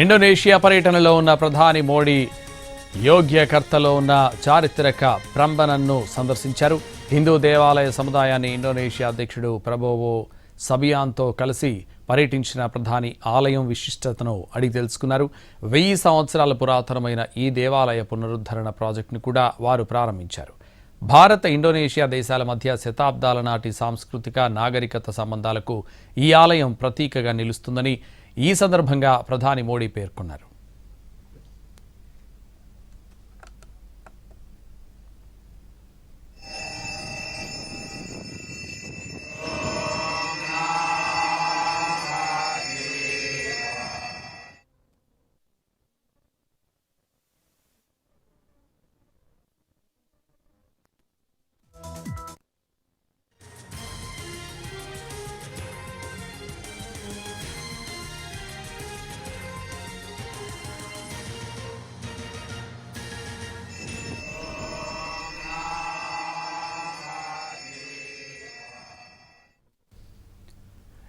Indonesia పర్యటనలో ఉన్న ప్రధాని మోడీ యోగ్యకర్తలో ఉన్న చారిత్రక ప్రంబనన్ను సందర్శించారు. హిందూ దేవాలయ సముదాయాన్ని ఇండోనేషియా అధ్యక్షుడు ప్రబోవో సబియాంతో కలిసి పర్యటించిన ప్రధాని ఆలయం విశిష్టతను అడిగి తెలుసుకున్నారు. 1000 సంవత్సరాల పురాతనమైన ఈ దేవాలయ పునరుద్ధరణ ప్రాజెక్టును కూడా వారు ప్రారంభించారు. భారత ఇండోనేషియా దేశాల మధ్య శతాబ్దాల నాటి సాంస్కృతిక నాగరికత సంబంధాలకు ఈ ఆలయం ప్రతీకగా నిలుస్తుందని ఈ సందర్భంగా ప్రధాని మోడీ పేర్కొన్నారు.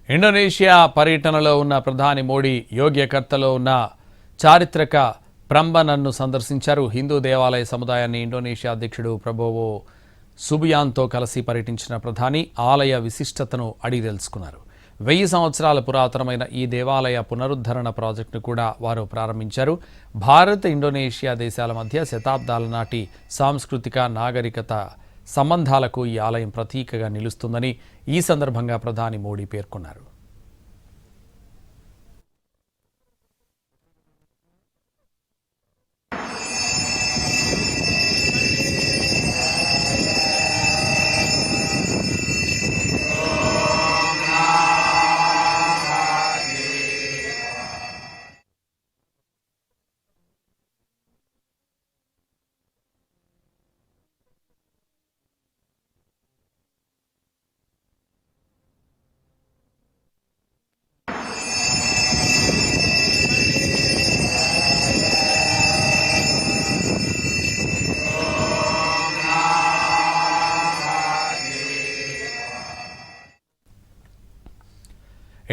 ఇండోనేషియా పర్యటనలో ఉన్న ప్రధాని మోడీ యోగ్యకర్తలో ఉన్న చారిత్రక ప్రంబనన్ను సందర్శించారు. హిందూ దేవాలయ సముదాయాన్ని ఇండోనేషియా అధ్యక్షుడు ప్రబోవో సుబియాంతో కలిసి పర్యటించిన ప్రధాని ఆలయ విశిష్టతను అడిగి తెలుసుకున్నారు. 1000 సంవత్సరాల పురాతనమైన ఈ దేవాలయ పునరుద్ధరణ ప్రాజెక్టును కూడా వారు ప్రారంభించారు. భారత్ ఇండోనేషియా దేశాల మధ్య శతాబ్దాల నాటి సాంస్కృతిక నాగరికత సంబంధాలకు ఈ ఆలయం ప్రతీకగా నిలుస్తుందని ఈ సందర్భంగా ప్రధాని మోడీ పేర్కొన్నారు.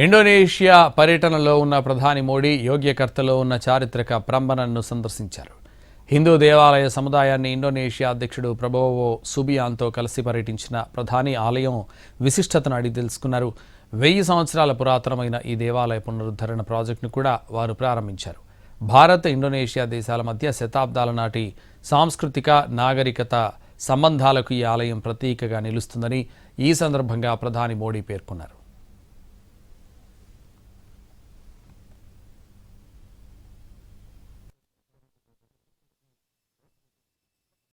ఇండోనేషియా పర్యటనలో ఉన్న ప్రధాని మోడీ యోగ్యకర్తలో ఉన్న చారిత్రక ప్రంబనన్ను సందర్శించారు. హిందూ దేవాలయ సముదాయాన్ని ఇండోనేషియా అధ్యక్షుడు ప్రబోవో సుబియాంతో కలిసి పర్యటించిన ప్రధాని ఆలయం విశిష్టతను అడిగి తెలుసుకున్నారు. 1000 సంవత్సరాల పురాతనమైన ఈ దేవాలయ పునరుద్ధరణ ప్రాజెక్టును కూడా వారు ప్రారంభించారు. భారత్ ఇండోనేషియా దేశాల మధ్య శతాబ్దాల నాటి సాంస్కృతిక నాగరికత సంబంధాలకు ఈ ఆలయం ప్రతీకగా నిలుస్తుందని ఈ సందర్భంగా ప్రధాని మోడీ పేర్కొన్నారు.